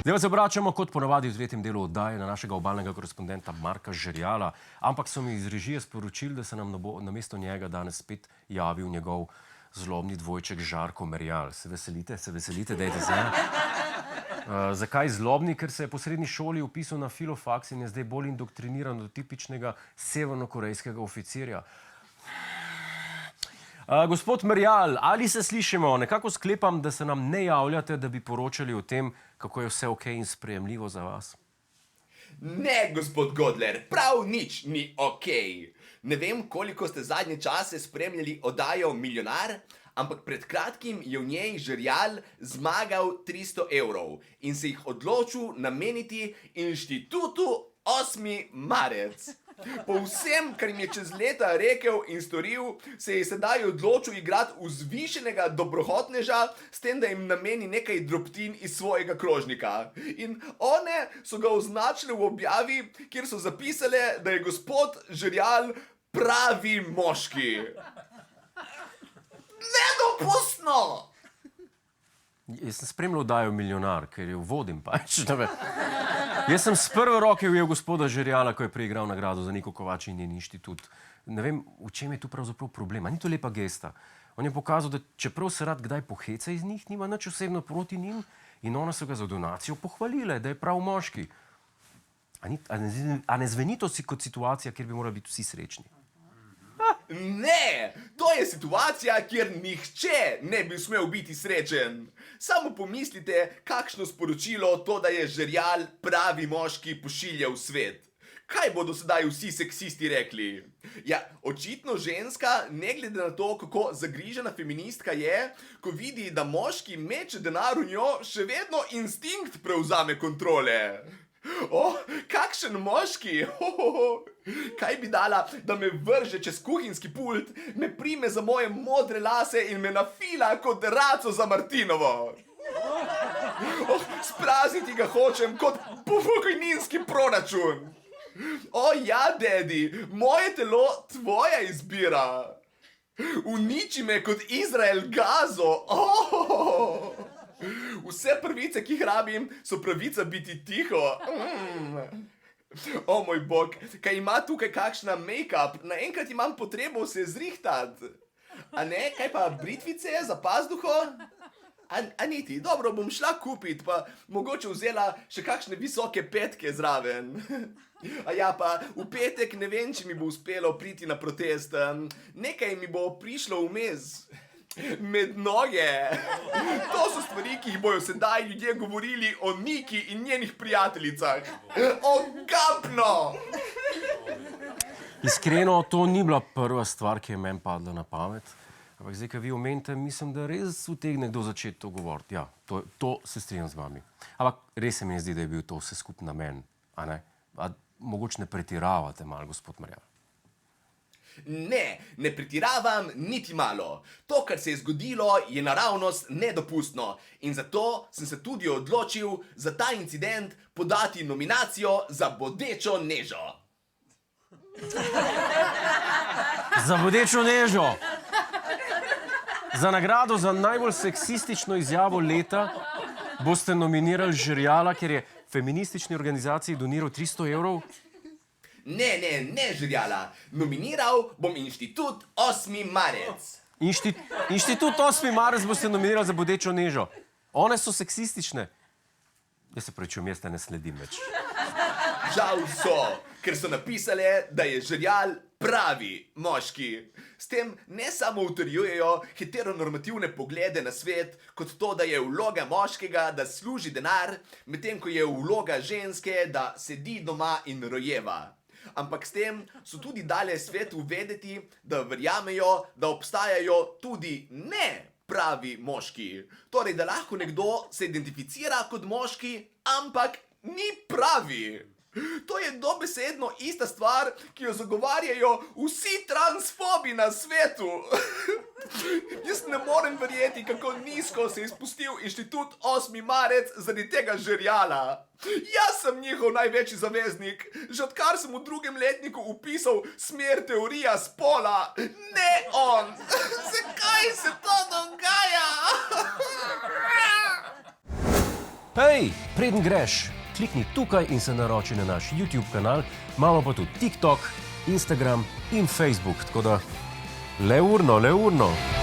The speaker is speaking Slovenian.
Zdaj pa se obračamo kot ponavadi v tretjem delu oddaje na našega obalnega korespondenta Marka Žerjala, ampak so mi iz režije sporočili, da se nam namesto njega danes spet javil njegov zlobni dvojček Žarko Merjal. Se veselite, dajte se. Zakaj zlobni? Ker se je po srednji šoli vpisal na filofaks in je zdaj bolj indoktriniran od tipičnega severnokorejskega oficirja. Gospod Merjal, ali se slišimo? Nekako sklepam, da se nam ne javljate, da bi poročali o tem, kako je vse okej in sprejemljivo za vas. Ne, gospod Godler, prav nič ni okej. Ne vem, koliko ste zadnje čase spremljali oddajo Milijonar, ampak pred kratkim je v njej Žerjal zmagal 300 evrov in se jih odločil nameniti inštitutu 8. marec. Po vsem, kar jim je čez leta rekel in storil, se je sedaj odločil igrati vzvišenega dobrohotneža, s tem, da jim nameni nekaj drobtin iz svojega krožnika. In one so ga označile v objavi, kjer so zapisale, da je gospod Žerjal pravi moški. Nedopustno! Jaz sem spremljal oddajo Milijonar, ker jo vodim pač. Jaz sem s prve roke ujel gospoda Žerjala, ko je preigral nagrado za Niko Kovač in njen inštitut. Ne vem, v čem je tu pravzaprav problem. A ni to lepa gesta? On je pokazal, da čeprav se rad kdaj poheca iz njih, nima nič osebno proti njim in ona so ga za donacijo pohvalile, da je prav moški. A ne zveni to kot situacija, kjer bi morali biti vsi srečni? Ne, to je situacija, kjer nihče ne bi smel biti srečen. Samo pomislite, kakšno sporočilo to, da je Žerjal pravi moški, pošilja v svet. Kaj bodo sedaj vsi seksisti rekli? Ja, očitno ženska, ne glede na to, kako zagrižena feministka je, ko vidi, da moški meče denar v njo, še vedno instinkt prevzame kontrole. Kakšen moški! Kaj bi dala, da me vrže čez kuhinjski pult, me prime za moje modre lase in me nafila kot raco za Martinovo? Sprazniti ga hočem kot pokojninski proračun. Ja, dedi, moje telo, tvoja izbira. Uniči me kot Izrael Gazo. Vse pravice, ki jih rabim, so pravica biti tiho. O moj bog, kaj ima tukaj kakšna make-up? Naenkrat imam potrebo se zrihtati. A ne, kaj pa britvice za pazduho? A niti, dobro, bom šla kupit, pa mogoče vzela še kakšne visoke petke zraven. A ja, pa v petek ne vem, če mi bo uspelo priti na protest. Nekaj mi bo prišlo vmes. Med noge. To so stvari, ki jih bojo sedaj ljudje govorili o Niki in njenih prijateljicah. Ogabno! Iskreno, to ni bila prva stvar, ki je meni padla na pamet. Ampak zdaj, ko vi omenite, mislim, da res utegne kdo začeti to govoriti. Ja, to se strinjam z vami. Ampak res se mi zdi, da je bil to vse skup namen. A ne? A mogoče ne pretiravate malo, gospod Merjal? Ne, ne pretiravam niti malo. To, kar se je zgodilo, je naravnost nedopustno. In zato sem se tudi odločil za ta incident podati nominacijo za bodečo nežo. Za bodečo nežo? Za nagrado za najbolj seksistično izjavo leta boste nominirali Žerjala, ker je feministični organizaciji doniral 300 evrov? Ne, Žerjala. Nominiral bom inštitut 8. marec. Inštitut 8. marec boste nominirali za bodečo nežo. One so seksistične. Jaz se pravičujem, jaz te ne sledim več. Žal so, ker so napisale, da je Žerjal pravi moški. S tem ne samo utrjujejo heteronormativne poglede na svet, kot to, da je vloga moškega, da služi denar, medtem ko je vloga ženske, da sedi doma in rojeva. Ampak s tem so tudi dale svetu vedeti, da verjamejo, da obstajajo tudi ne pravi moški. Torej, da lahko nekdo se identificira kot moški, ampak ni pravi. To je dobesedno ista stvar, ki jo zagovarjajo vsi transfobi na svetu. Jaz ne morem verjeti, kako nizko se je spustil inštitut 8. marec zaradi tega Žerjala. Jaz sem njihov največji zaveznik, že odkar sem v 2. letniku vpisal smer teorija spola. Ne on! Zakaj se to dogaja? Hej, preden greš, klikni tukaj in se naroči na naš YouTube kanal, imamo pa tudi TikTok, Instagram in Facebook, tako da le urno.